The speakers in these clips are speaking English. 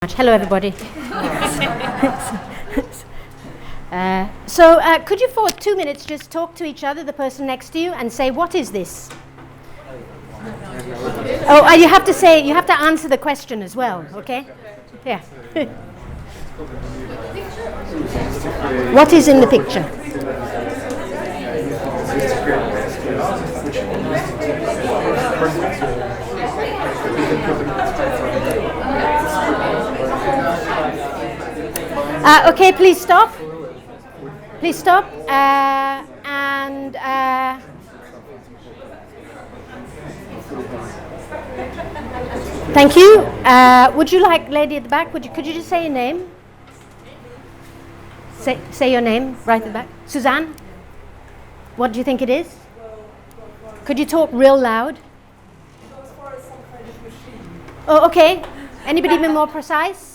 Hello, everybody. Could you for 2 minutes just talk to each other, the person next to you, and say, what is this? Oh, you have to answer the question as well, okay? Yeah. What is in the picture? Okay, please stop. Please stop. Thank you. Would you like, lady at the back, could you just say your name? Say your name right at the back. Suzanne? What do you think it is? Could you talk real loud? Oh, okay. Anybody be more precise?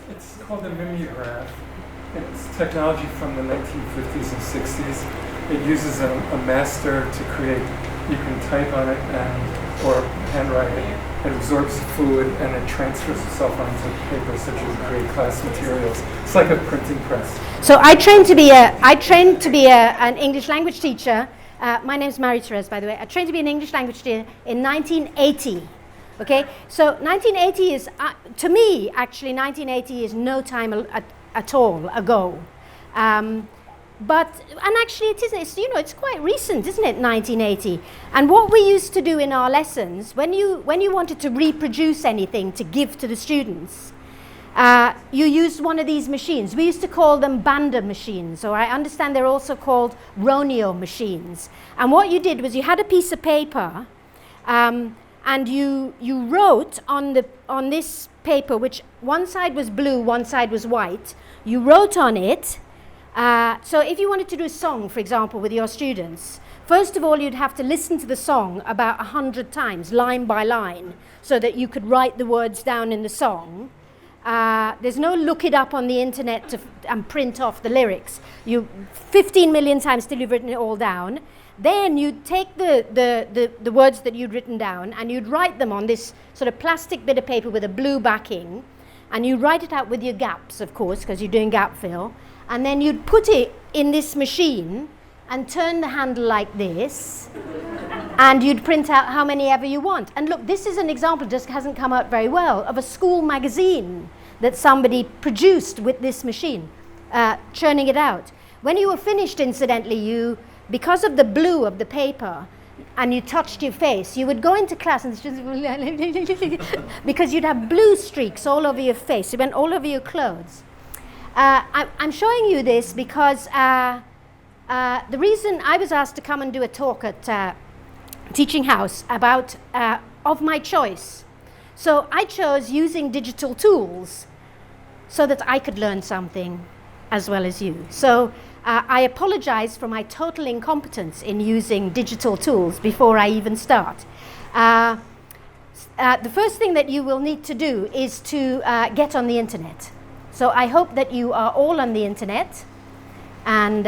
It's called a mimeograph. It's technology from the 1950s and 60s. It uses a master to create, you can type on it or handwrite it. It absorbs fluid and it transfers itself onto paper such as create class materials. It's like a printing press. So I trained to be an English language teacher. My name is Marie-Therese, by the way. I trained to be an English language teacher in 1980. Okay, so 1980 is, to me, actually, 1980 is no time at all ago. And actually it isn't, it's quite recent, isn't it, 1980? And what we used to do in our lessons, when you wanted to reproduce anything to give to the students, you used one of these machines. We used to call them Bandar Machines, or I understand they're also called Roneo machines. And what you did was you had a piece of paper, and you wrote on this paper, which one side was blue, one side was white. You wrote on it. So if you wanted to do a song, for example, with your students, first of all, you'd have to listen to the song about 100 times, line by line, so that you could write the words down in the song. There's no look it up on the internet and print off the lyrics. 15 million times till you've written it all down. Then you'd take the words that you'd written down and you'd write them on this sort of plastic bit of paper with a blue backing, and you write it out with your gaps, of course, because you're doing gap fill, and then you'd put it in this machine and turn the handle like this, and you'd print out how many ever you want. And look, this is an example, just hasn't come out very well, of a school magazine that somebody produced with this machine, churning it out. When you were finished, incidentally, because of the blue of the paper, and you touched your face, you would go into class and because you'd have blue streaks all over your face. It went all over your clothes. I'm showing you this because the reason I was asked to come and do a talk at Teaching House about of my choice. So I chose using digital tools so that I could learn something as well as you. So I apologize for my total incompetence in using digital tools before I even start. The first thing that you will need to do is to get on the internet. So I hope that you are all on the internet. And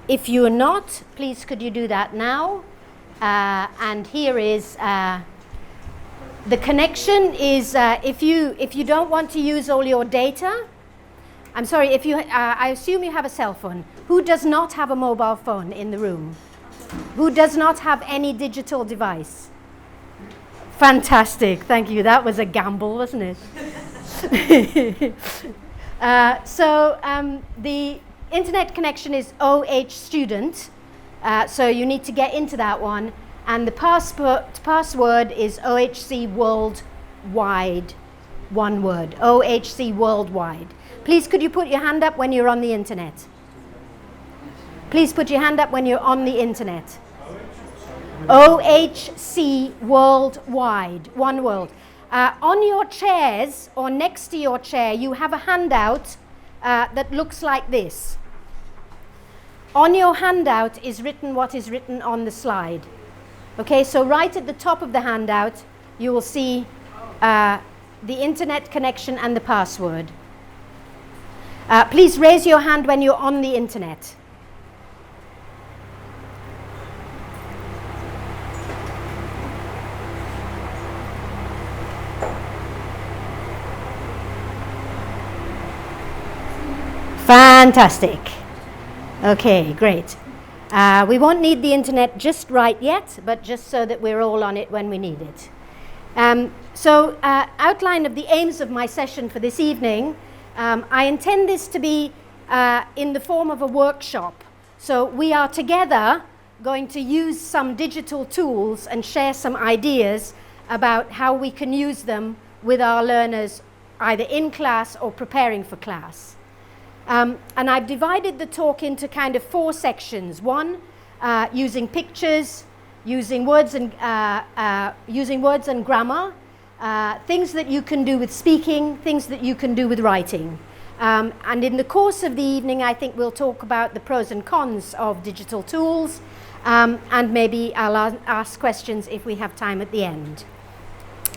if you are not, please could you do that now? And here is the connection is if you don't want to use all your data. I'm sorry, if you, I assume you have a cell phone. Who does not have a mobile phone in the room? Who does not have any digital device? Fantastic, thank you. That was a gamble, wasn't it? The internet connection is OH student, so you need to get into that one. And the password is OHC worldwide, one word, OHC worldwide. Please could you put your hand up when you're on the internet? Please put your hand up when you're on the internet. OHC worldwide, one world. On your chairs or next to your chair, you have a handout that looks like this. On your handout is written what is written on the slide. Okay, so right at the top of the handout, you will see the internet connection and the password. Please raise your hand when you're on the internet. Fantastic. Okay, great. We won't need the internet just right yet, but just so that we're all on it when we need it. Outline of the aims of my session for this evening. I intend this to be in the form of a workshop. So we are together going to use some digital tools and share some ideas about how we can use them with our learners either in class or preparing for class. And I've divided the talk into kind of 4 sections. One, using pictures, using words and grammar, things that you can do with speaking, things that you can do with writing. And in the course of the evening, I think we'll talk about the pros and cons of digital tools, and maybe I'll ask questions if we have time at the end.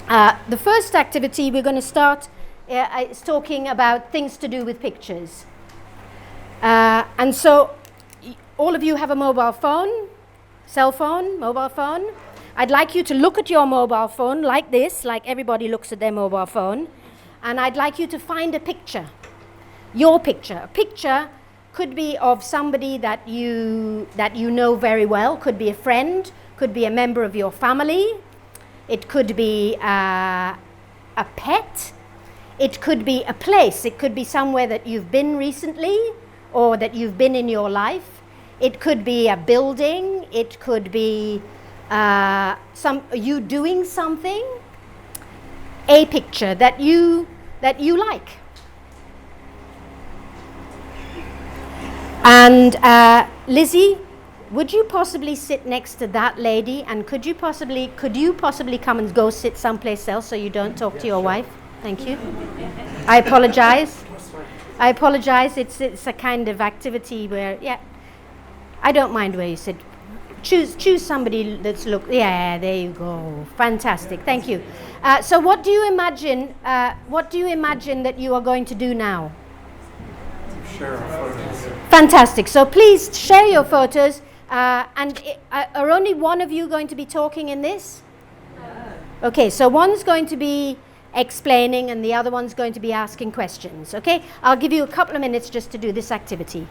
The first activity we're going to start is talking about things to do with pictures. And so all of you have a mobile phone, cell phone, mobile phone. I'd like you to look at your mobile phone like this, like everybody looks at their mobile phone, and I'd like you to find a picture, your picture. A picture could be of somebody that you know very well, could be a friend, could be a member of your family, it could be a pet, it could be a place, it could be somewhere that you've been recently or that you've been in your life. It could be a building, it could be you doing something, a picture that you like. And Lizzie, would you possibly sit next to that lady, and could you possibly come and go sit someplace else so you don't talk to your wife? Thank you. I apologize. It's a kind of activity where, yeah, I don't mind where you sit. Choose somebody that's yeah, there you go. Fantastic. Thank you. So what do you imagine that you are going to do now? Share our photos. Fantastic. So please share your photos. And are only one of you going to be talking in this? Okay, so one's going to be explaining and the other one's going to be asking questions. Okay, I'll give you a couple of minutes just to do this activity.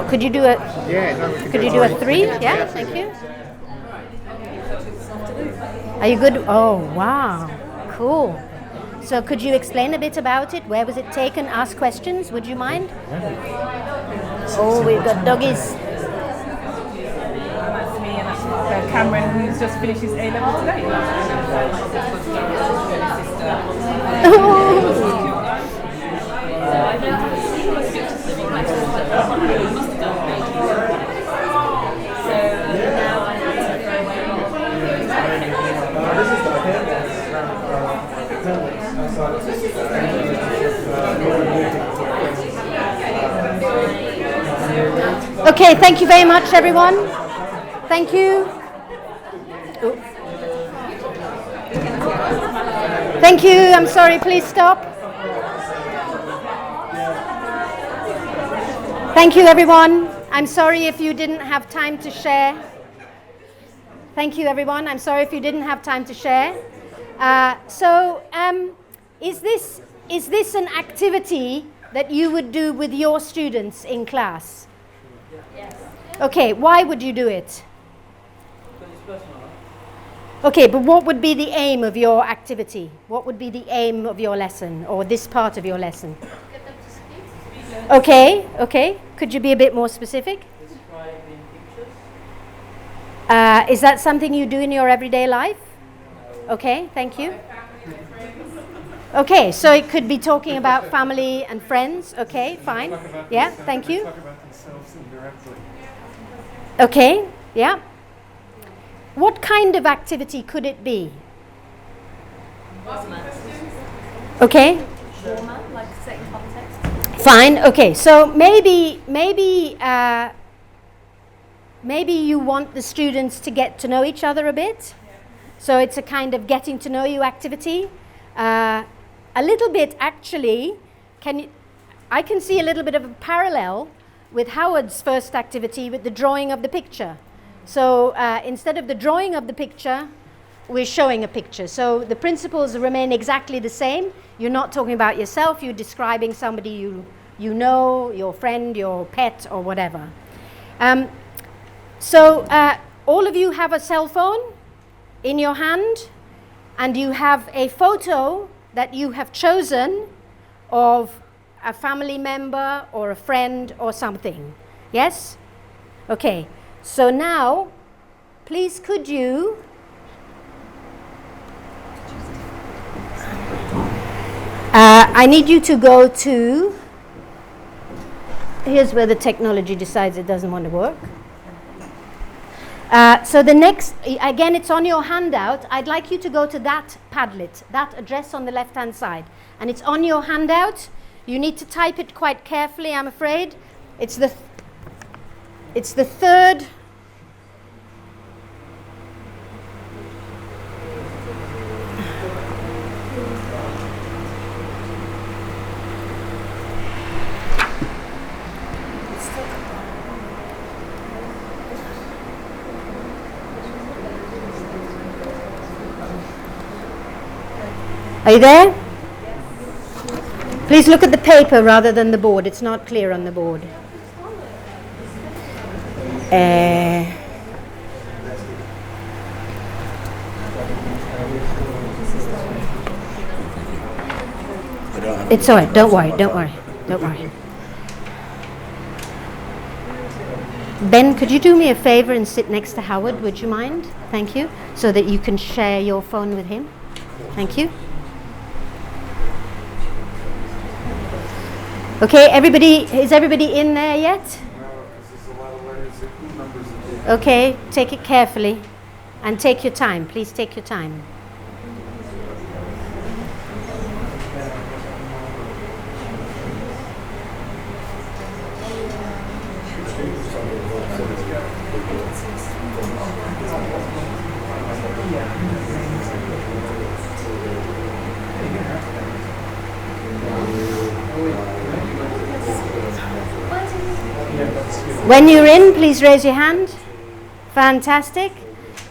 Could you do a 3? Yeah, thank you. Are you good? Oh, wow, cool. So could you explain a bit about it? Where was it taken? Ask questions, would you mind? Oh, we've got doggies. That's me, and that's Cameron, who's just finished his A-level today. Okay, thank you very much, everyone. Thank you. Ooh. Thank you. I'm sorry, please stop. Thank you, everyone. I'm sorry if you didn't have time to share. Thank you, everyone. I'm sorry if you didn't have time to share. Is this an activity that you would do with your students in class? Yes. Okay, why would you do it? Okay, but what would be the aim of your activity? What would be the aim of your lesson, or this part of your lesson? Get them to speak. Okay. Could you be a bit more specific? Describing pictures. Is that something you do in your everyday life? No. Okay, thank you. Okay, so it could be talking about family and friends. Okay, fine. Yeah, thank you. Talk about themselves indirectly. Okay, yeah. What kind of activity could it be? Okay. Trauma, like setting context. Fine. Okay. So maybe you want the students to get to know each other a bit. So it's a kind of getting to know you activity. A little bit, actually. I can see a little bit of a parallel with Howard's first activity with the drawing of the picture. So instead of the drawing of the picture, we're showing a picture. So the principles remain exactly the same. You're not talking about yourself, you're describing somebody you know, your friend, your pet, or whatever. So all of you have a cell phone in your hand, and you have a photo that you have chosen of a family member or a friend or something. Yes? Okay. So now, please could you I need you to go to, here's where the technology decides it doesn't want to work. So the next, again, it's on your handout. I'd like you to go to that Padlet, that address on the left-hand side. And it's on your handout. You need to type it quite carefully, I'm afraid. It's the third. Are you there? Please look at the paper rather than the board. It's not clear on the board. It's all right. Don't worry. Don't worry. Don't worry. Ben, could you do me a favor and sit next to Howard? Would you mind? Thank you. So that you can share your phone with him. Thank you. Okay, everybody, is everybody in there yet? No, because there's a lot of letters and numbers. Okay, take it carefully and take your time. Please take your time. When you're in, please raise your hand. Fantastic.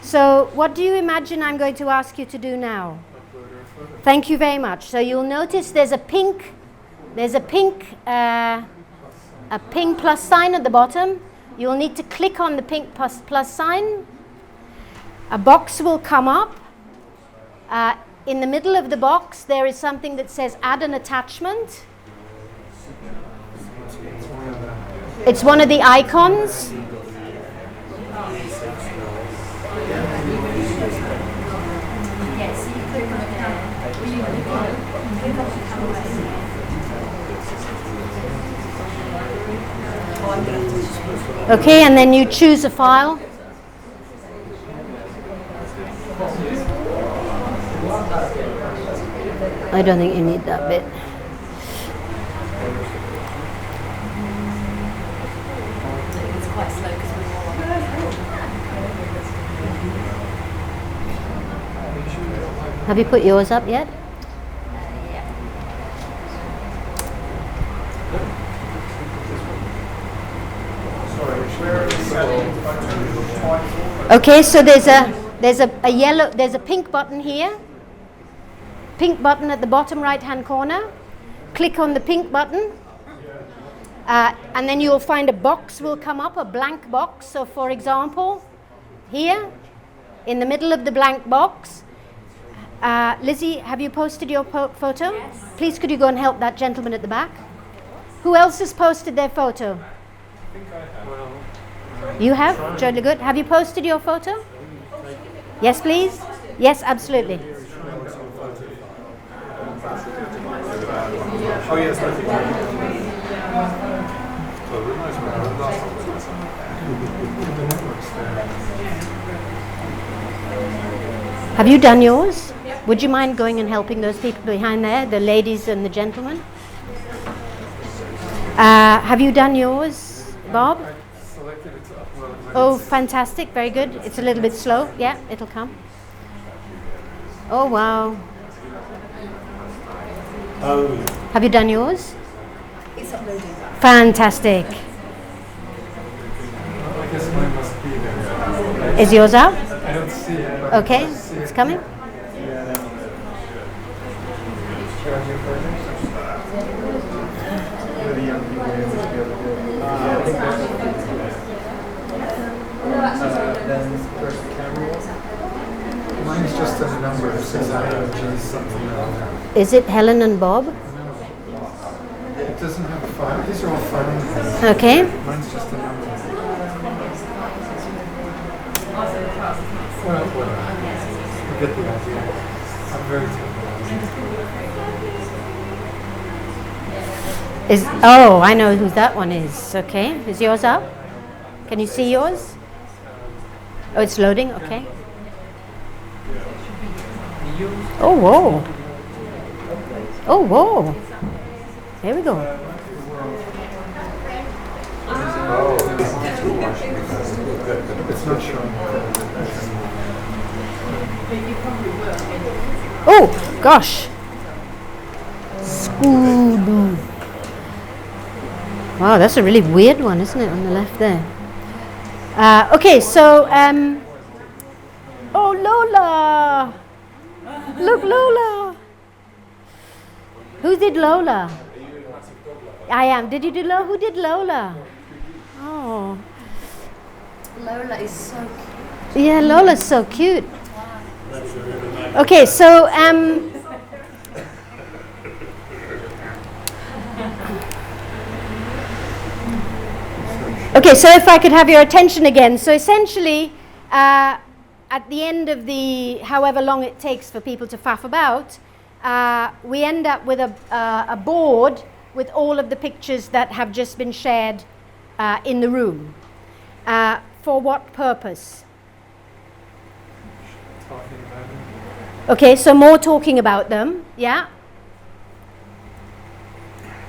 So what do you imagine I'm going to ask you to do now? Thank you very much. So you'll notice there's a pink plus sign at the bottom. You'll need to click on the pink plus sign. A box will come up. In the middle of the box, there is something that says add an attachment. It's one of the icons. Okay, and then you choose a file. I don't think you need that bit. Quite slow because we're all Have you put yours up yet? Okay, so there's a pink button here. Pink button at the bottom right-hand corner. Click on the pink button. And then you'll find a box will come up, a blank box. So for example, here, in the middle of the blank box, Lizzie, have you posted your photo? Yes. Please could you go and help that gentleman at the back? Who else has posted their photo? I think I have. Well, You have? Jolly good. Have you posted your photo? Yes, please? Yes, absolutely. oh yes, Have you done yours? Would you mind going and helping those people behind there, the ladies and the gentlemen? Have you done yours, Bob? selected it to upload. Oh, fantastic. Very good. It's a little bit slow. Yeah, it'll come. Oh, wow. Have you done yours? It's uploading. Fantastic. I guess mine must be there. Is yours up? I don't see it. But Okay, I see it's it. coming. Yeah. The young people use it to be able to do it. Yeah, I think then where's the camera roll? Mine's just a number. It says IOG something or other. Is it Helen and Bob? It doesn't have a file. These are all files. Okay. Mine's just a number. Well, whatever. You get the idea. I'm very Oh, I know who that one is. Okay, is yours up? Can you see yours? Oh, it's loading. Okay. Oh, whoa. Oh, whoa. Here we go. It's not showing. Oh, gosh. Scooby. Wow, that's a really weird one, isn't it, on the left there? Okay, so, oh, Lola! Look, Lola! Who did Lola? I am. Did you do Lola? Who did Lola? Oh. Lola is so cute. Yeah, Lola's so cute. Okay, so, okay, so if I could have your attention again. So essentially, at the end of the, however long it takes for people to faff about, we end up with a board with all of the pictures that have just been shared in the room. For what purpose? Talking about it. Okay, so more talking about them, yeah?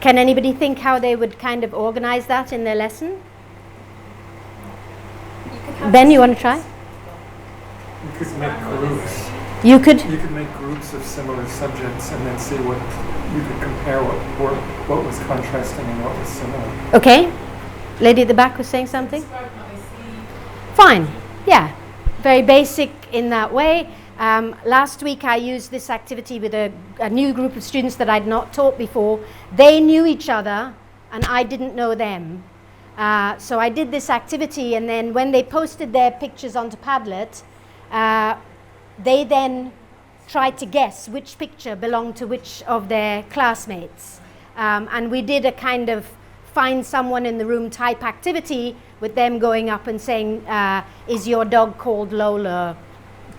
Can anybody think how they would kind of organize that in their lesson? Ben, you want to try? You could make groups. You could? You could make groups of similar subjects and then see what you could compare what was contrasting and what was similar. Okay. Lady at the back was saying something? Fine. Yeah. Very basic in that way. Last week I used this activity with a new group of students that I'd not taught before. They knew each other and I didn't know them. So I did this activity, and then when they posted their pictures onto Padlet, they then tried to guess which picture belonged to which of their classmates. And we did a kind of find someone in the room type activity with them going up and saying, is your dog called Lola,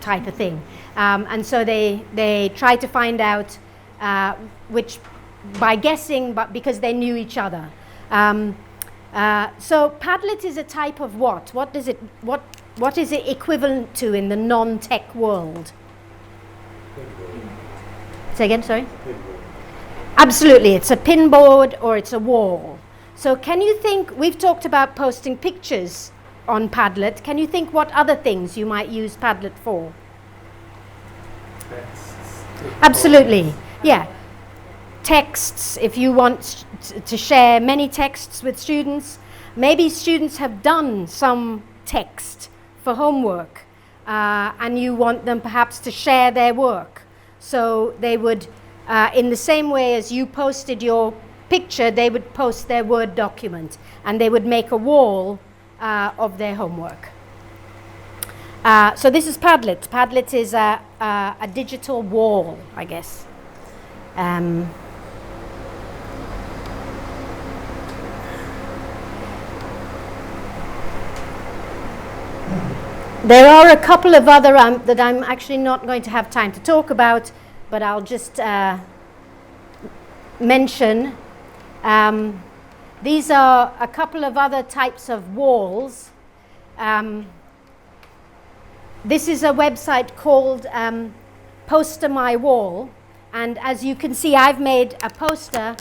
type of thing. And so they tried to find out which, by guessing, but because they knew each other. So Padlet is a type of what? What is it equivalent to in the non-tech world? Say again, sorry? Absolutely, it's a pinboard or it's a wall. So can you think, we've talked about posting pictures on Padlet. Can you think what other things you might use Padlet for? Absolutely, yeah. Texts, if you want to share many texts with students. Maybe students have done some text for homework and you want them perhaps to share their work. So they would, in the same way as you posted your picture, they would post their Word document and they would make a wall of their homework. So this is Padlet. Padlet is a digital wall, I guess. There are a couple of other that I'm actually not going to have time to talk about, but I'll just mention. These are a couple of other types of walls. This is a website called Poster My Wall, and as you can see, I've made a poster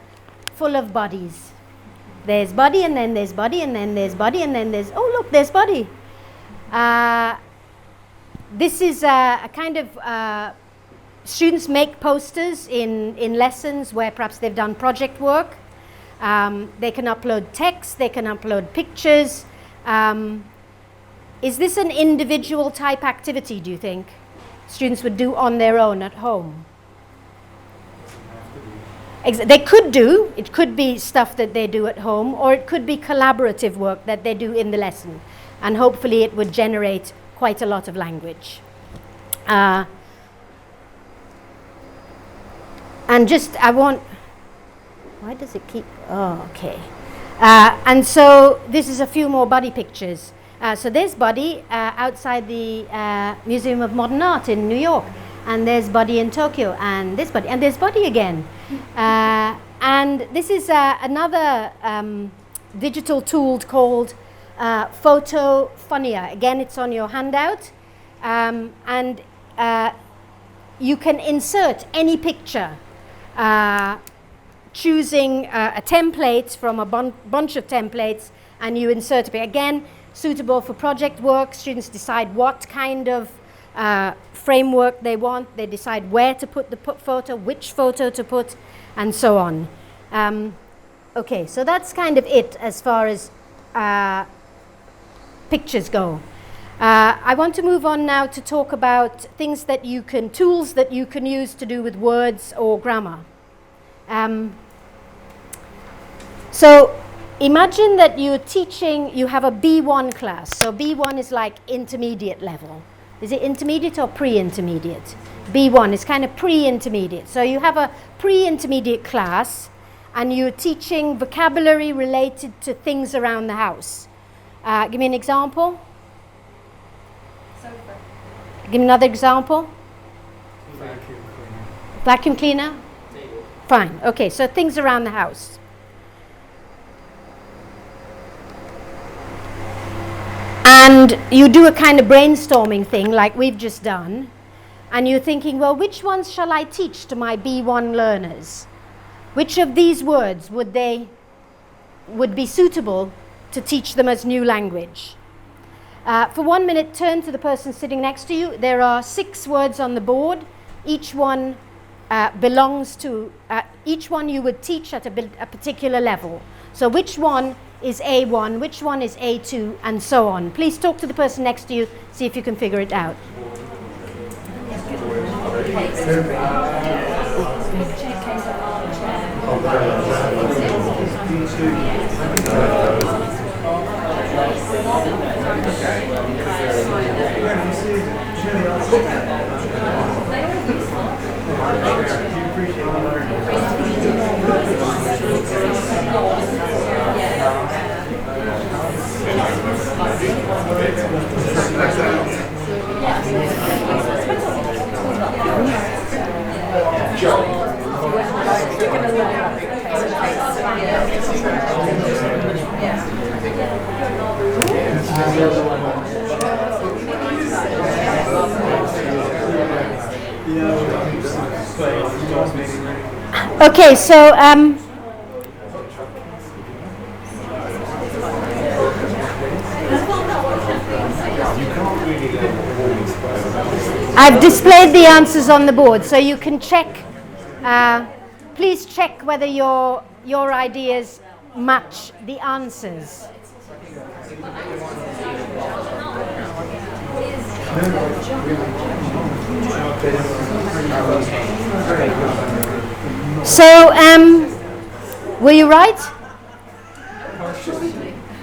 full of bodies. There's body, and then there's body, and then there's body, and then there's, oh look, there's body. This is a kind of, students make posters in lessons where perhaps they've done project work. They can upload text, they can upload pictures. Is this an individual type activity, do you think? Students would do on their own at home? They could do, it could be stuff that they do at home, or it could be collaborative work that they do in the lesson, and hopefully it would generate quite a lot of language. And just, why does it keep, oh, okay. And so this is a few more Buddy pictures. So there's Buddy outside the Museum of Modern Art in New York. And there's Buddy in Tokyo, and this Buddy, and there's Buddy again. And this is another digital tool called Photo Funnier. Again, it's on your handout. And you can insert any picture, choosing a template from a bunch of templates, and you insert it. Again, suitable for project work. Students decide what kind of framework they want. They decide where to put the photo, which photo to put, and so on. Okay, so that's kind of it as far as pictures go. I want to move on now to talk about things that you can, tools that you can use to do with words or grammar. So imagine that you're teaching, you have a B1 class. So B1 is like intermediate level. Is it intermediate or pre-intermediate? B1 is kind of pre-intermediate. So you have a pre-intermediate class and you're teaching vocabulary related to things around the house. Give me an example. Sofa. Give me another example. Vacuum cleaner. Vacuum cleaner? Fine. Okay, so things around the house. And you do a kind of brainstorming thing like we've just done, and you're thinking, well, which ones shall I teach to my B1 learners? Which of these words would be suitable to teach them as new language? For 1 minute, turn to the person sitting next to you. There are 6 words on the board. Each one belongs to, each one you would teach at a particular level. So which one is A1, which one is A2, and so on. Please talk to the person next to you, see if you can figure it out. Okay, so I've displayed the answers on the board, so you can check. Please check whether your ideas match the answers. So, were you right?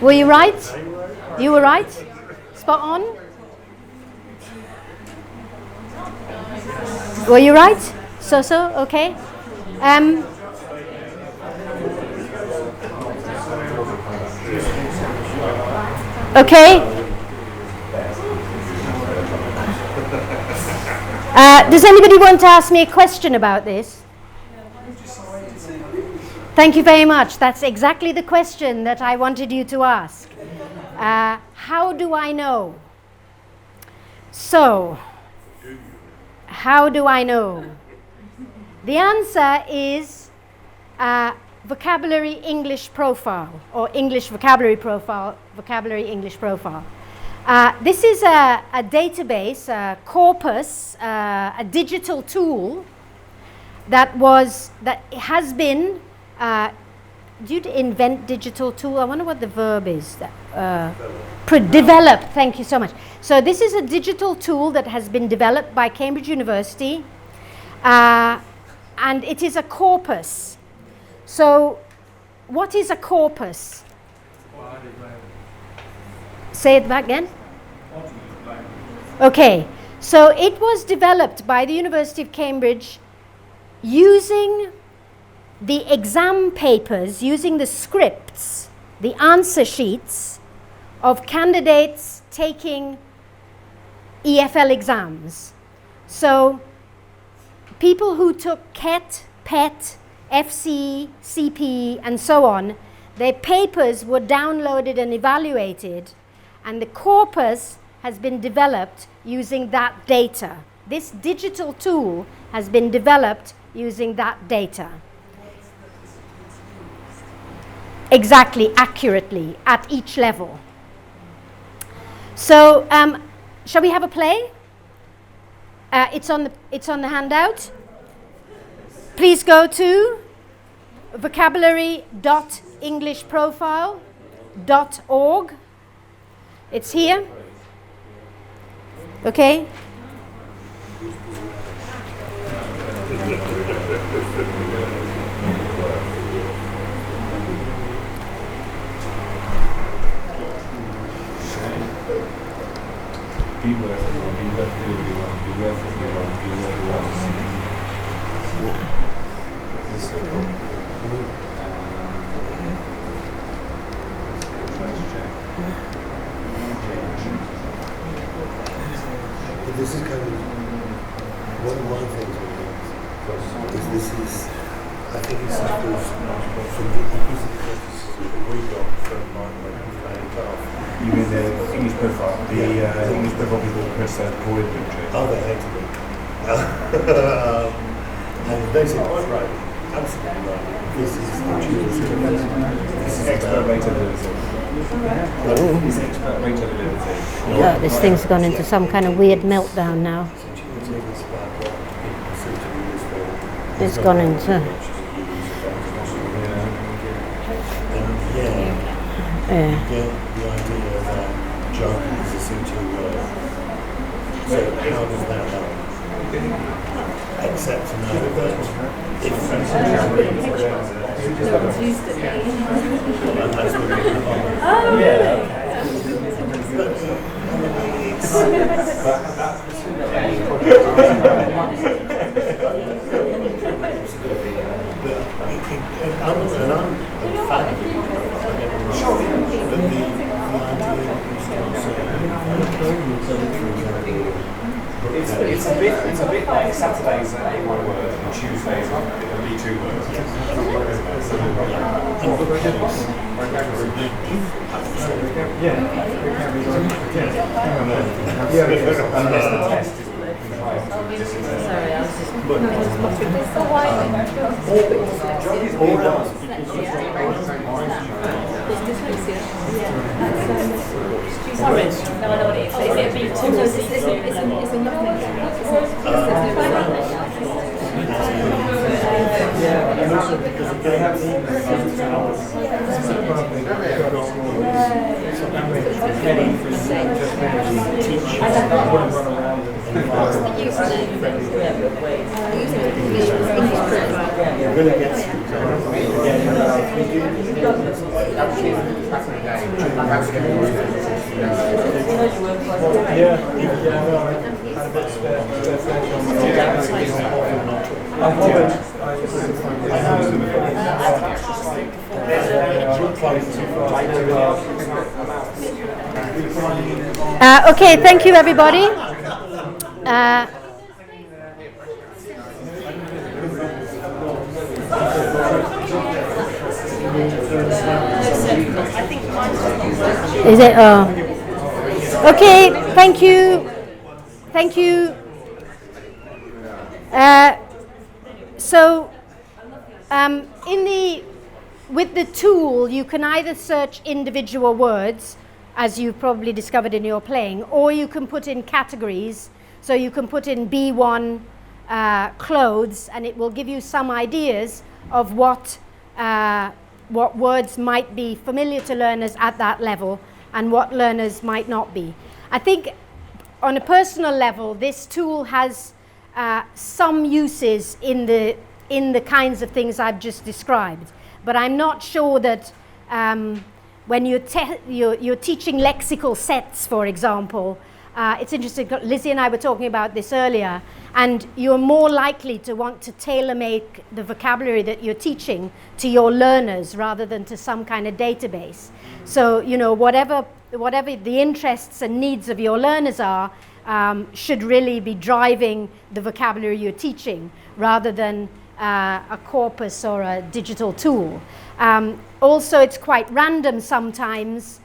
Were you right? You were right? Spot on? Were you right? So, okay. Okay. Does anybody want to ask me a question about this? Thank you very much. That's exactly the question that I wanted you to ask. How do I know? So, how do I know? The answer is vocabulary English profile, or English vocabulary profile, vocabulary English profile. This is a database, a corpus, a digital tool that has been did you invent digital tool? I wonder what the verb is. Develop. Thank you so much. So this is a digital tool that has been developed by Cambridge University, and it is a corpus. So what is a corpus? Say it back again. Okay, so it was developed by the University of Cambridge using the exam papers, using the scripts, the answer sheets of candidates taking EFL exams. So people who took CET, PET, FC, CP, and so on, their papers were downloaded and evaluated, and the corpus has been developed using that data. This digital tool has been developed using that data. Exactly, accurately, at each level. So, shall we have a play? It's on the handout. Please go to vocabulary.englishprofile.org. It's here. Okay. This is kind of one of my things is this is, I think it's supposed from the purposes that we got from my staff. You mean the English profile? The English profile people press that forward picture. Oh, they hated me. And they said, oh, right, absolutely right. This is expert rateability. This expert rateability. Yeah, this thing's gone into some kind of weird meltdown now. It's gone into... Yeah. Get the idea that jargon is a suitable word. So how does that help? Except to know that if It's a bit like Saturdays are one word and Tuesdays are be two words. Unless the test is Sorry, I was just... Sorry, no, I know what it is. Is it a B2? It's a nothing. and also because they have Okay, thank you, everybody. Is it? Okay, thank you. Thank you. With the tool, you can either search individual words, as you've probably discovered in your playing, or you can put in categories. So you can put in B1 clothes, and it will give you some ideas of what what words might be familiar to learners at that level and what learners might not be. I think on a personal level, this tool has some uses in the kinds of things I've just described, but I'm not sure that when you're teaching lexical sets, for example, it's interesting, Lizzie and I were talking about this earlier, and you're more likely to want to tailor-make the vocabulary that you're teaching to your learners rather than to some kind of database. So, you know, whatever the interests and needs of your learners are, should really be driving the vocabulary you're teaching rather than a corpus or a digital tool. Also, it's quite random sometimes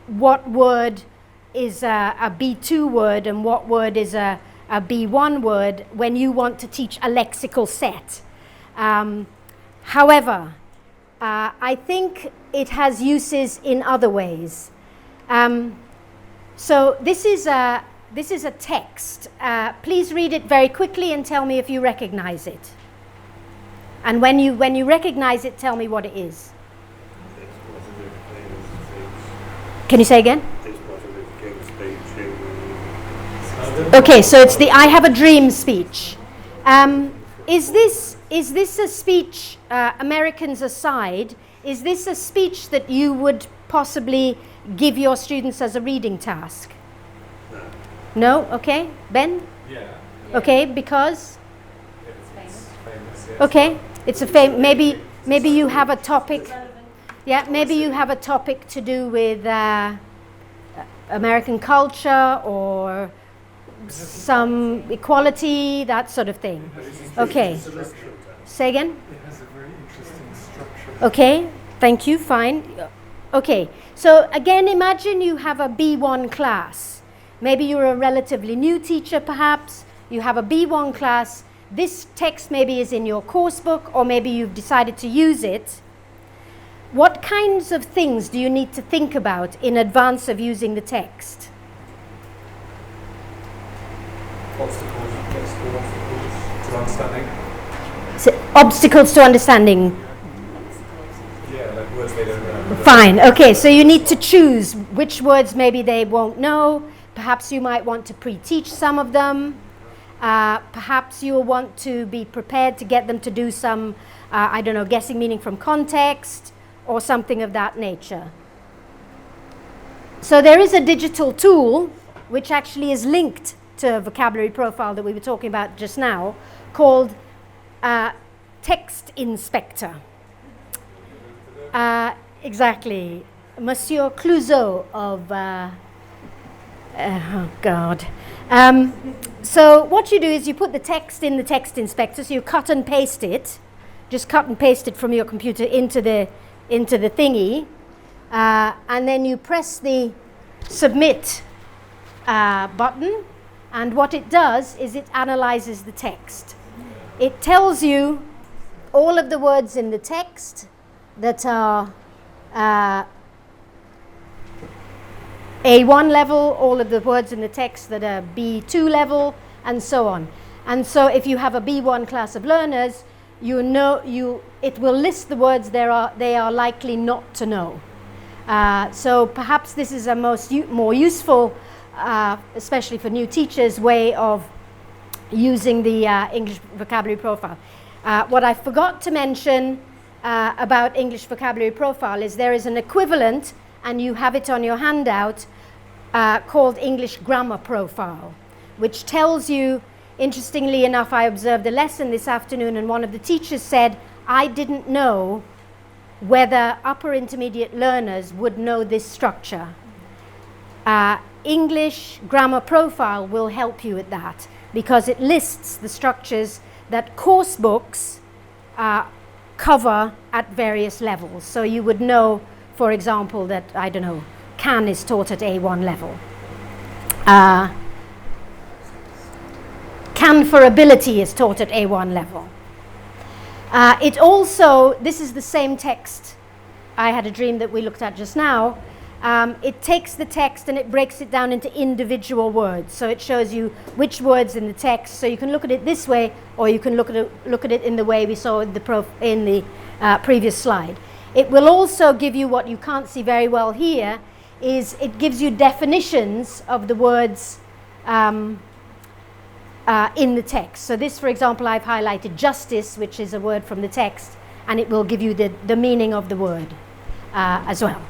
what word is a B2 word and what word is a B1 word when you want to teach a lexical set. However, I think it has uses in other ways. So this is a text. Please read it very quickly and tell me if you recognize it. And when you recognize it, tell me what it is. Can you say again? Okay, so it's the I have a dream speech. Is this a speech, Americans aside, is this a speech that you would possibly give your students as a reading task? No? Okay. Ben? Yeah. Okay, because? It's famous, yes. Okay, it's a maybe you have a topic. Yeah, maybe you have a topic to do with American culture or some equality, that sort of thing. Okay. Say again? It has a very interesting structure. Okay, thank you, fine. Okay, so again, imagine you have a B1 class. Maybe you're a relatively new teacher, perhaps. You have a B1 class. This text maybe is in your course book, or maybe you've decided to use it. What kinds of things do you need to think about in advance of using the text? Obstacles to understanding. So, obstacles to understanding. Yeah, like words they don't know. Fine, okay, so you need to choose which words maybe they won't know. Perhaps you might want to pre-teach some of them. Perhaps you'll want to be prepared to get them to do some, I don't know, guessing meaning from context or something of that nature. So there is a digital tool which actually is linked to a vocabulary profile that we were talking about just now, called Text Inspector. Exactly. Monsieur Clouseau of, oh God. So what you do is you put the text in the text inspector, so you cut and paste it, just cut and paste it from your computer into the thingy, and then you press the submit button, and what it does is it analyzes the text. It tells you all of the words in the text that are A1 level, all of the words in the text that are B2 level, and so on. And so if you have a B1 class of learners, it will list the words they are likely not to know. So perhaps this is a more useful, especially for new teachers, way of using the English vocabulary profile. What I forgot to mention about English vocabulary profile is there is an equivalent, and you have it on your handout, called English grammar profile, which tells you, interestingly enough, I observed a lesson this afternoon and one of the teachers said, I didn't know whether upper intermediate learners would know this structure. English grammar profile will help you with that because it lists the structures that course books cover at various levels. So you would know, for example, that, I don't know, can is taught at A1 level. Can for ability is taught at A1 level. It also, this is the same text I had a dream that we looked at just now. It takes the text and it breaks it down into individual words. So it shows you which words in the text. So you can look at it this way, or you can look at it in the way we saw in the previous slide. It will also give you what you can't see very well here, is it gives you definitions of the words in the text. So this, for example, I've highlighted justice, which is a word from the text, and it will give you the meaning of the word as well.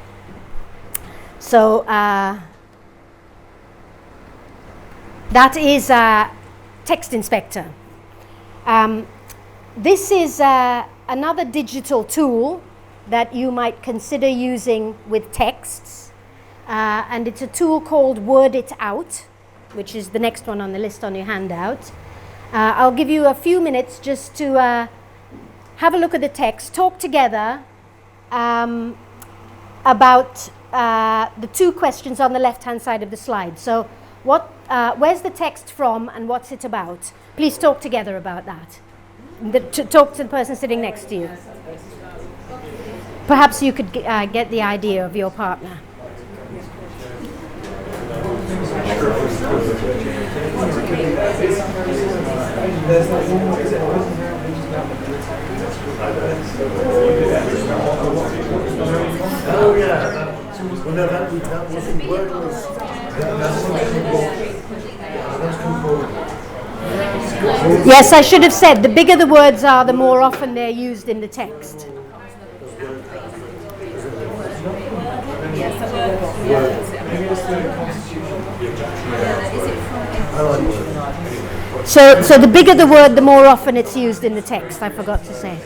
So that is Text Inspector. This is another digital tool that you might consider using with texts, and it's a tool called Word It Out, which is the next one on the list on your handout. I'll give you a few minutes just to have a look at the text, talk together about the two questions on the left-hand side of the slide. So where's the text from and what's it about? Please talk together about that. Talk to the person sitting next to you. Perhaps you could get the idea of your partner. Oh yeah. Well, no, that wasn't wordless. Yes, I should have said, the bigger the words are, the more often they're used in the text. So the bigger the word, the more often it's used in the text, I forgot to say.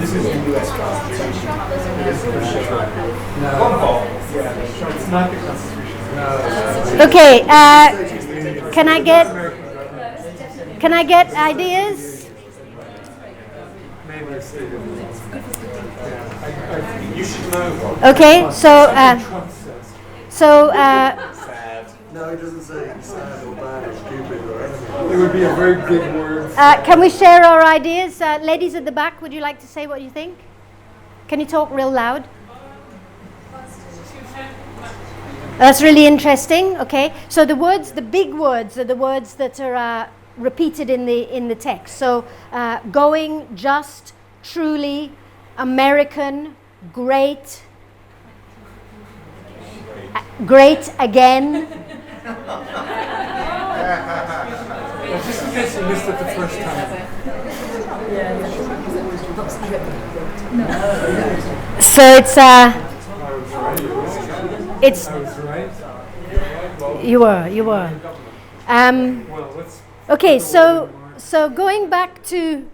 This is the US Constitution. It's not the Constitution. Okay, can I get ideas? Maybe it's you should know. Okay, so Sad. No, it doesn't say sad or bad or stupid or anything. It would be a very good word. can we share our ideas? Ladies at the back, would you like to say what you think? Can you talk real loud? That's really interesting. Okay, so the words, the big words, are the words that are repeated in the text. So going, just, truly, American, great, great again. Just in case you missed it the first time. So it's I was right. you were. Well, let's. Okay, so going back to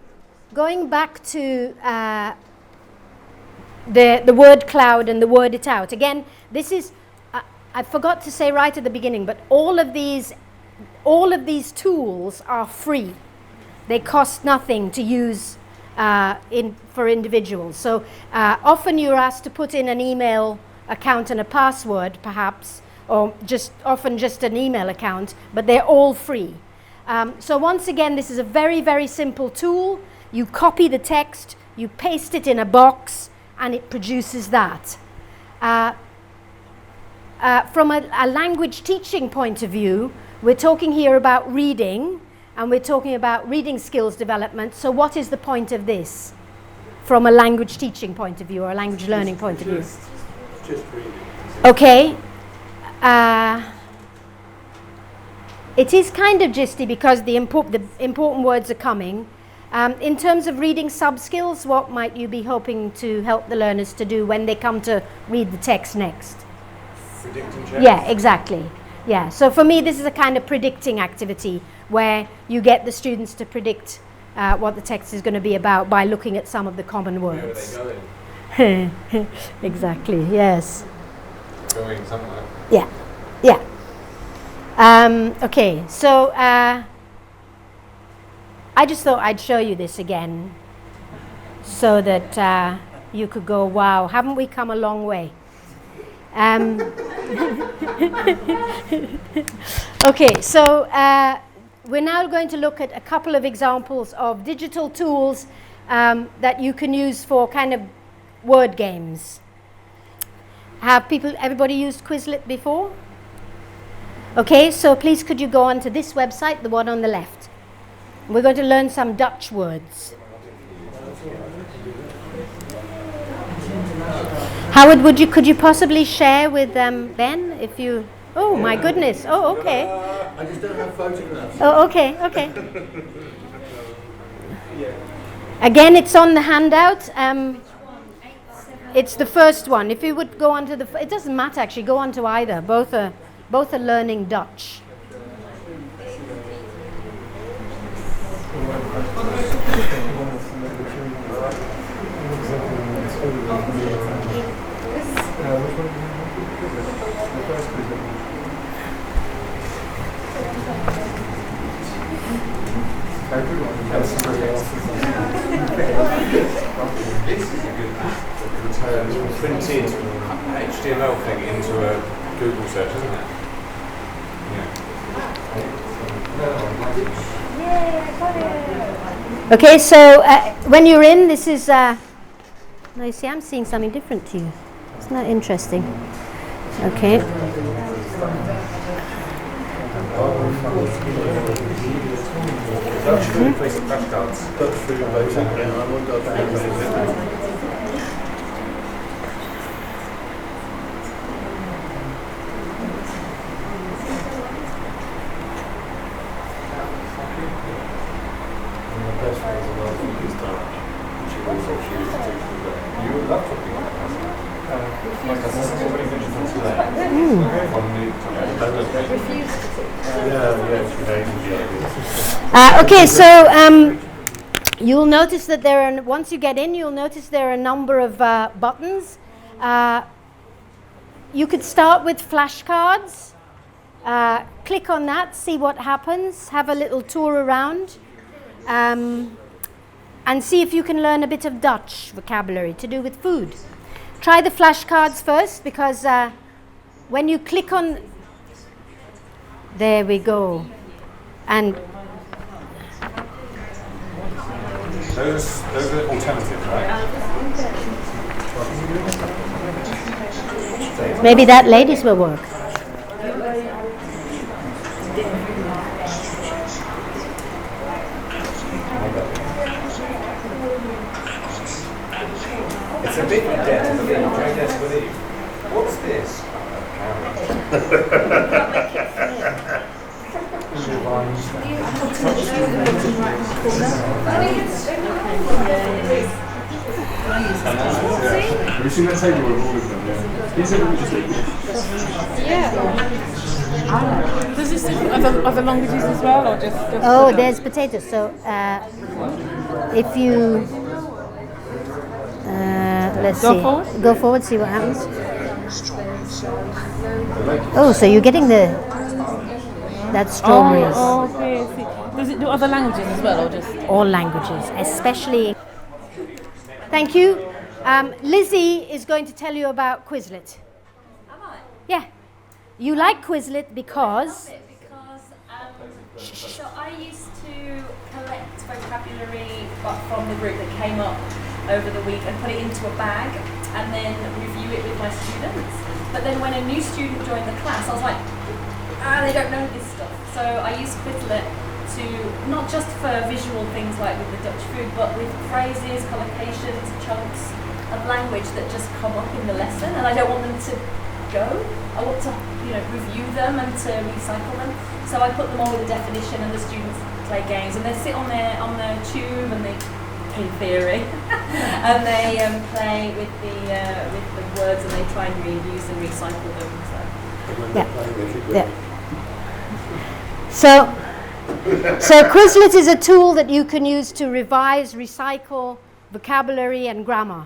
the word cloud and the word it out. Again, this is I forgot to say right at the beginning, but all of these tools are free. They cost nothing to use for individuals. So often you're asked to put in an email account and a password, perhaps, or often just an email account, but they're all free. So once again, this is a very, very simple tool. You copy the text, you paste it in a box, and it produces that. From a language teaching point of view, we're talking here about reading, and we're talking about reading skills development. So what is the point of this from a language teaching point of view or a language learning point of view? Just reading. Okay. It is kind of gisty because the important words are coming. In terms of reading sub-skills, what might you be hoping to help the learners to do when they come to read the text next? Predicting checks. Yeah, exactly. Yeah, so for me this is a kind of predicting activity where you get the students to predict what the text is going to be about by looking at some of the common Where are words. they going? Exactly, yes. Going somewhere. Yeah, yeah. Okay, so I just thought I'd show you this again so that you could go, wow, haven't we come a long way? Okay, so we're now going to look at a couple of examples of digital tools that you can use for kind of word games. Have everybody used Quizlet before? Okay, so please could you go on to this website, the one on the left. We're going to learn some Dutch words. Howard, could you possibly share with Ben if you... Oh my goodness. Oh, okay. I just don't have photographs. Oh, okay. Again, it's on the handout. It's the first one. If you would go on to the... It doesn't matter, actually. Go on to either. Both are learning Dutch. This is a good printed HTML thing into a Google search, isn't it? Yeah. Okay, so when you're in, this is... now you see, I'm seeing something different to you. Isn't that interesting? Okay. Dutch food, place of flashcards. Dutch food, basically. I want Dutch food, basically. You would love talking about Okay, so you'll notice that once you get in, you'll notice there are a number of buttons. You could start with flashcards. Click on that, see what happens, have a little tour around, and see if you can learn a bit of Dutch vocabulary to do with food. Try the flashcards first, because when you click on... There we go. And those are alternatives, right? maybe that ladies will work. It's a bit dare to believe. Very dare to believe. What's this? Have you seen that table with all of them? Yeah. He said we just eat this. Does this do other languages as well, or just Oh, there's potatoes. So if you... let's Go see. forward? Go forward, see what happens. Oh, so you're getting that's strawberries. Oh, okay. I see. Does it do other languages as well, or just... All languages, especially... Thank you. Lizzie is going to tell you about Quizlet. Am I? Yeah. You like Quizlet because... I love it because so I used to collect vocabulary from the group that came up over the week and put it into a bag and then review it with my students. But then when a new student joined the class, I was like, they don't know this stuff. So I used Quizlet to, not just for visual things like with the Dutch food, but with phrases, collocations, chunks of language that just come up in the lesson, and I don't want them to go. I want to, review them and to recycle them. So I put them all with a definition, and the students play games, and they sit on their tube, and they, in theory, and they play with the words, and they try and reuse and recycle them. So Quizlet is a tool that you can use to revise, recycle vocabulary and grammar.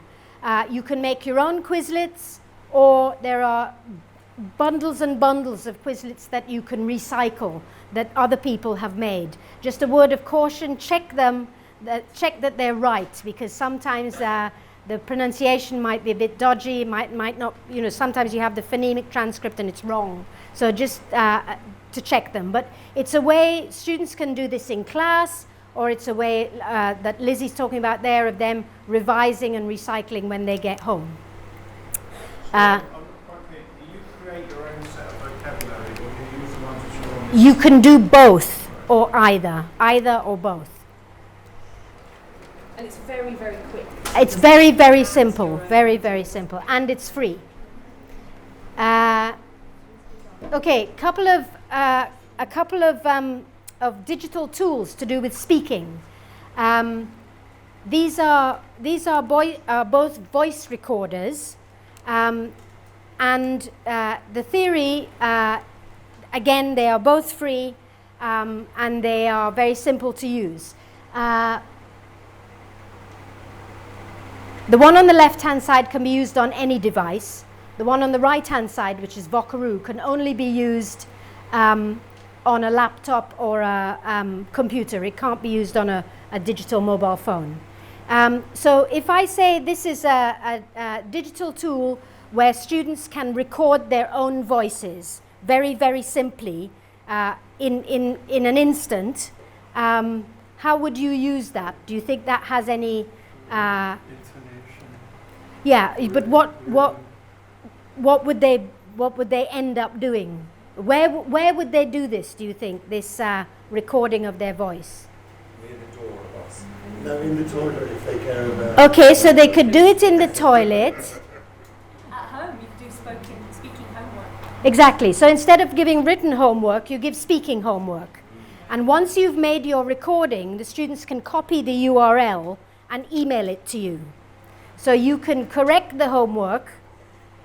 You can make your own Quizlets, or there are bundles and bundles of Quizlets that you can recycle that other people have made. Just a word of caution, check them, check that they're right, because sometimes the pronunciation might be a bit dodgy, might not, sometimes you have the phonemic transcript and it's wrong. So just to check them. But it's a way students can do this in class, or it's a way that Lizzie's talking about there of them revising and recycling when they get home. Do you create your own set of vocabulary, or do you use the ones You can do both or either or both. And it's very, very quick. It's very, very simple, very, very simple, and it's free. Okay, a couple of digital tools to do with speaking. These are both voice recorders, and the theory. Again, they are both free, and they are very simple to use. The one on the left-hand side can be used on any device. The one on the right-hand side, which is Vocaroo, can only be used on a laptop or a computer. It can't be used on a digital mobile phone. So if I say this is a digital tool where students can record their own voices very, very simply in an instant, how would you use that? Do you think that has any... Intonation. Yeah, but what would they end up doing? Where would they do this, do you think, this recording of their voice? Near the door of us. No, in the toilet if they care about. Okay, so they could do it in the toilet. At home, you can do speaking homework. Exactly. So instead of giving written homework, you give speaking homework. And once you've made your recording, the students can copy the URL and email it to you. So you can correct the homework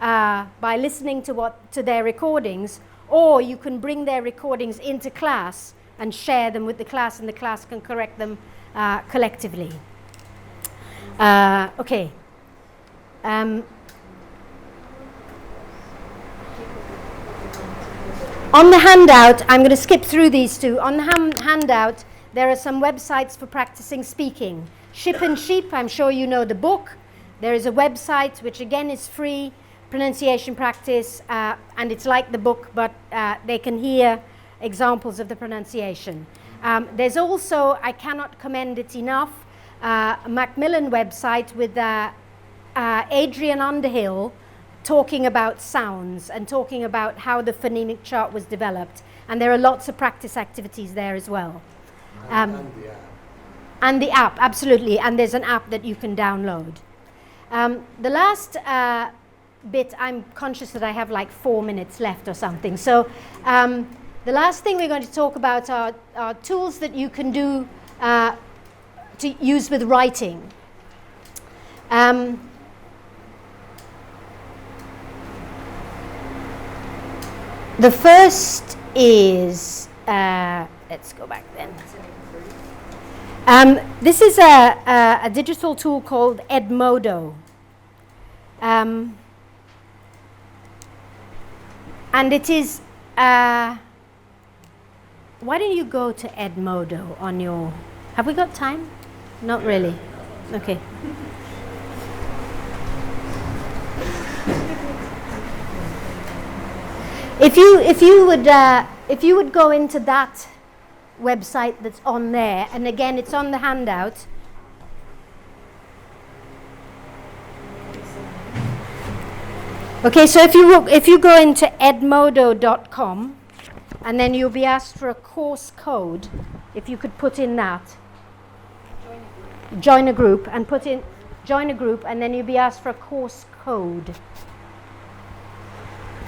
by listening to their recordings, or you can bring their recordings into class and share them with the class, and the class can correct them collectively. Okay. On the handout, I'm going to skip through these two. On the handout, there are some websites for practicing speaking. Ship and Sheep, I'm sure you know the book. There is a website which again is free, pronunciation practice, and it's like the book, but they can hear examples of the pronunciation. There's also, I cannot commend it enough, a Macmillan website with Adrian Underhill talking about sounds and talking about how the phonemic chart was developed. And there are lots of practice activities there as well. And the app. And the app, absolutely. And there's an app that you can download. The last bit, I'm conscious that I have like 4 minutes left or something. So the last thing we're going to talk about are tools that you can do to use with writing. The first is, let's go back then. This is a digital tool called Edmodo. And it is, why don't you go to Edmodo on your, have we got time? Not really. Okay. If you would go into that website that's on there, and again it's on the handout. Okay, so if you go into edmodo.com, and then you'll be asked for a course code. If you could put in that, join a group, and put in join a group, and then you'll be asked for a course code.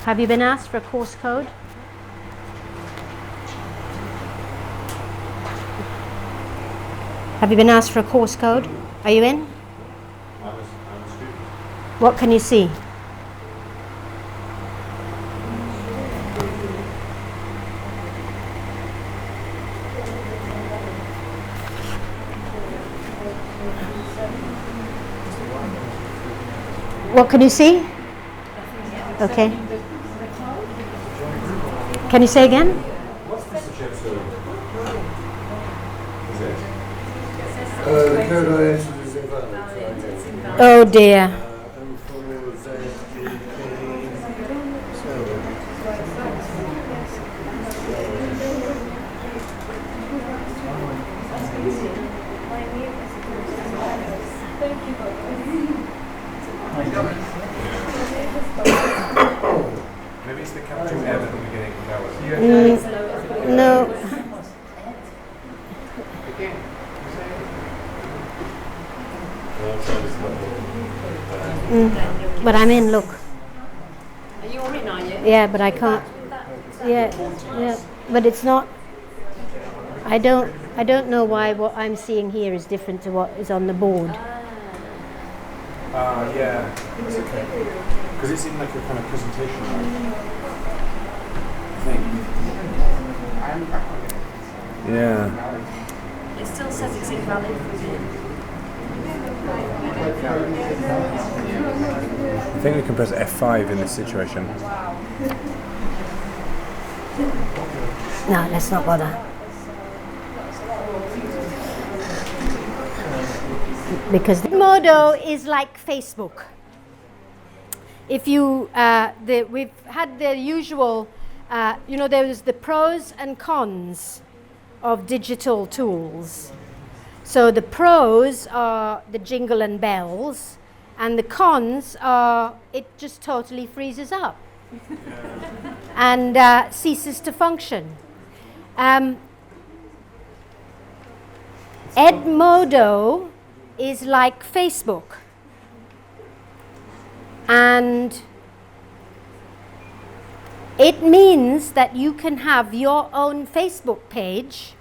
Have you been asked for a course code? Have you been asked for a course code? Are you in? I'm a student. What can you see? What can you see? Okay. Can you say again? What's the suggestion? Is it? The code I entered is invalid. Oh dear. And for ZDP, Maybe it's the capital M at the beginning. That was No. But I'm in, look. Are you all in, are you? Yeah, but I can't. Yeah, yeah. But it's not. I don't know why what I'm seeing here is different to what is on the board. Yeah, that's okay. Because it's in like a kind of presentation thing. Yeah. It still says it's invalid for me. I think we can press F5 in this situation. No, let's not bother. Because Edmodo is like Facebook. If you, we've had the usual, there's the pros and cons of digital tools. So the pros are the jingle and bells, and the cons are it just totally freezes up and ceases to function. Edmodo is like Facebook, and it means that you can have your own Facebook page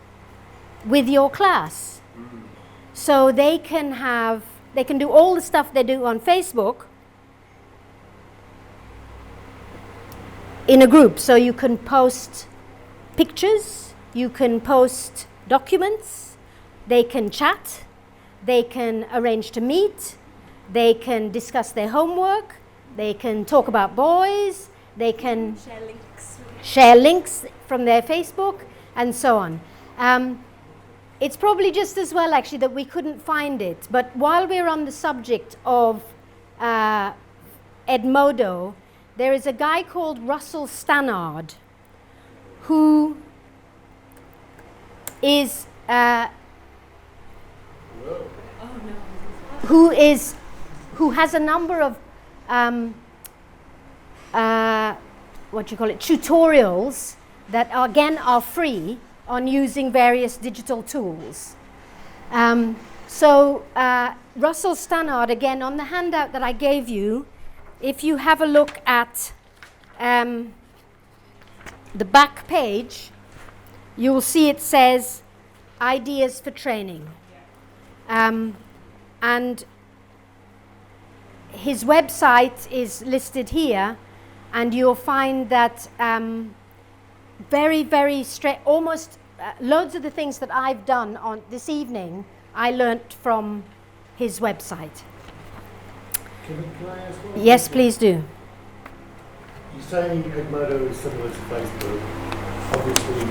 with your class. So they can do all the stuff they do on Facebook in a group. So you can post pictures, you can post documents, they can chat, they can arrange to meet, they can discuss their homework, they can talk about boys, they can share links from their Facebook, and so on. It's probably just as well, actually, that we couldn't find it. But while we're on the subject of Edmodo, there is a guy called Russell Stannard who is who has a number of tutorials that are free on using various digital tools. Russell Stannard, again, on the handout that I gave you, if you have a look at the back page, you will see it says ideas for training. And his website is listed here, and you'll find that very, very straight, almost loads of the things that I've done on this evening, I learnt from his website. Can I ask one? Yes, please do. You say Edmodo is similar to Facebook. Obviously,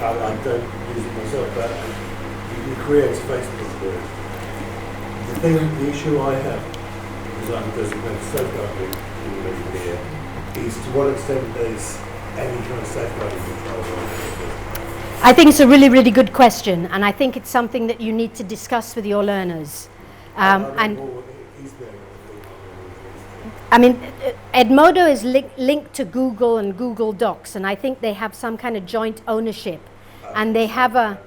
I don't use it myself, but you can create a Facebook group. The issue I have, because I'm designated safeguarding information here, is to what extent there's any kind of safeguarding control on it. I think it's a really, really good question, and I think it's something that you need to discuss with your learners. Edmodo is linked to Google and Google Docs, and I think they have some kind of joint ownership, and they have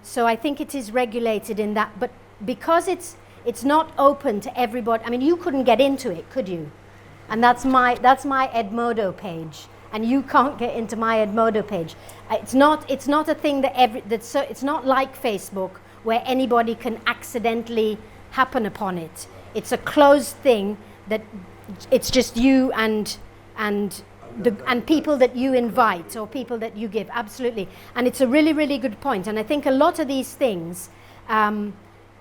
so I think it is regulated in that, but because it's not open to everybody. I mean, you couldn't get into it, could you? And that's my Edmodo page, and you can't get into my Edmodo page. It's not a thing that it's not like Facebook where anybody can accidentally happen upon it. It's a closed thing that it's just you and people that you invite or people that you give. Absolutely. And it's a really, really good point. And I think a lot of these things,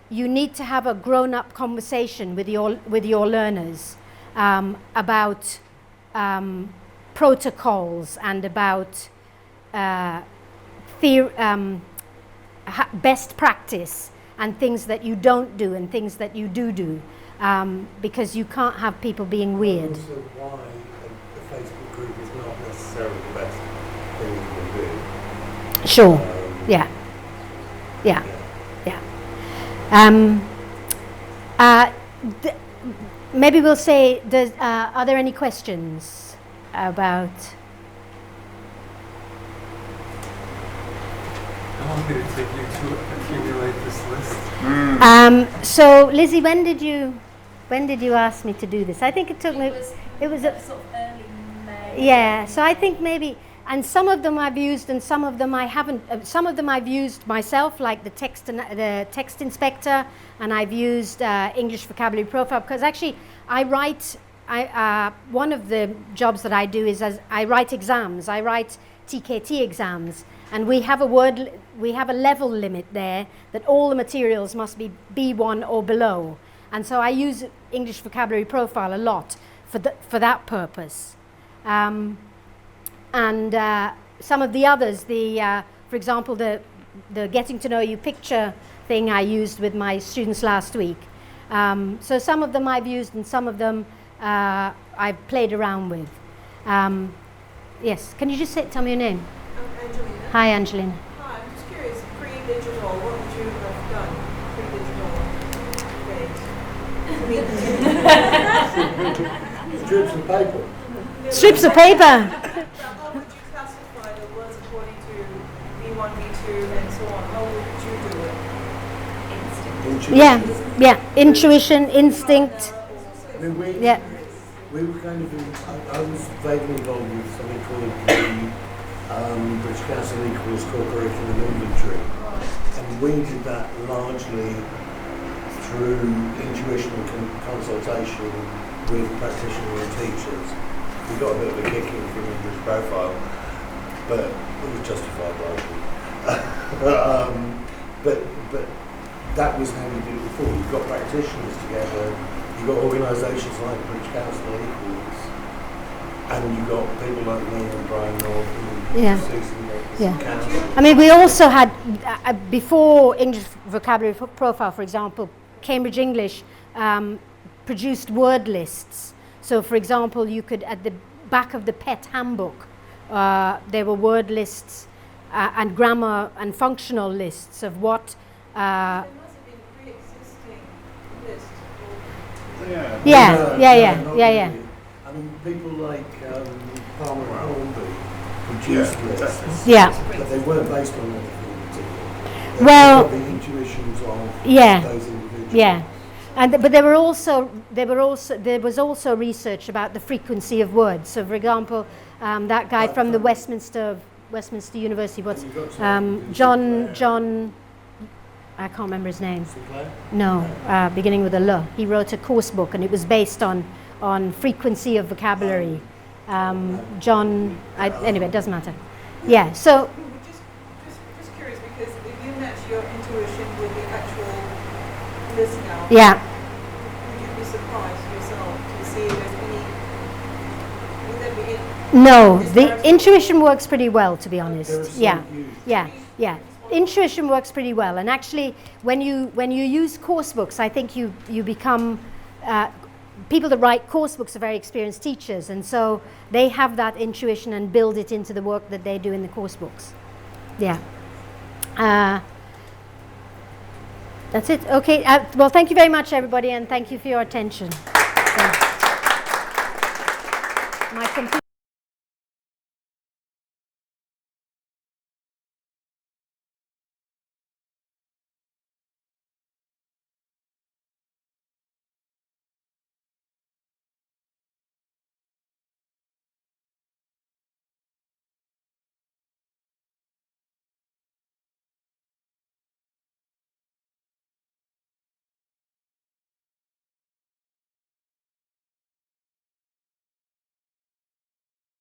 you need to have a grown-up conversation with your learners about protocols and about best practice and things that you don't do and things that you do, because you can't have people being weird. Also, why a Facebook group is not necessarily the best thing you can do. Sure. Yeah. Maybe we'll say, are there any questions about? How long did it take you to accumulate this list? So Lizzie, when did you ask me to do this? I think it took me. It was sort of early May. yeah. So I think maybe, and some of them I've used, and some of them I haven't. Some of them I've used myself, like the text inspector, and I've used English vocabulary profile, because actually I write. One of the jobs that I do is I write exams. I write TKT exams, and we have a level limit there that all the materials must be B1 or below, and so I use English vocabulary profile a lot for that purpose. And some of the others, for example, the getting to know you picture thing I used with my students last week. So some of them I've used, and some of them I've played around with. Yes, can you just tell me your name? I'm Angelina. Hi, Angelina. Hi, I'm just curious, pre-digital, what would you have done? Pre-digital days. Strips of paper. Strips of paper. How would you classify the words according to B1, B2, and so on? How would you do it? Yeah. Intuition, instinct. I mean, we were kind of, I was vaguely involved with something called the British Council Equals Core Curriculum Inventory. And we did that largely through intuition and consultation with practitioners and teachers. We got a bit of a kicking from English profile, but it was justified largely. But that was how we did it before. You've got practitioners together, you've got organisations like the British Council Equals, and you've got people like me and Brian North and Susan Campbell. I mean, we also had, before English vocabulary profile, for example, Cambridge English produced word lists. So, for example, you could, at the back of the PET handbook, there were word lists and grammar and functional lists of what. There must have been pre-existing lists. Yeah. Really. I mean, people like Palmer and Hornby produced lists, but they weren't based on anything in particular. Well, The intuitions of those individuals. Yeah. But there was also research about the frequency of words. So, for example, that guy from the Westminster University, John, I can't remember his name. No, beginning with a L. He wrote a course book, and it was based on frequency of vocabulary. Anyway, it doesn't matter. Yeah. So. Just curious, because if you match your intuition with the actual list now, Yeah. would you be surprised yourself to see if there's any? Would there be any? No, the intuition works pretty well, to be honest. Yeah. Intuition works pretty well, and actually, when you use course books, I think you become people that write course books are very experienced teachers, and so they have that intuition and build it into the work that they do in the course books. Yeah. That's it. Okay. Well, thank you very much, everybody, and thank you for your attention. So, my computer.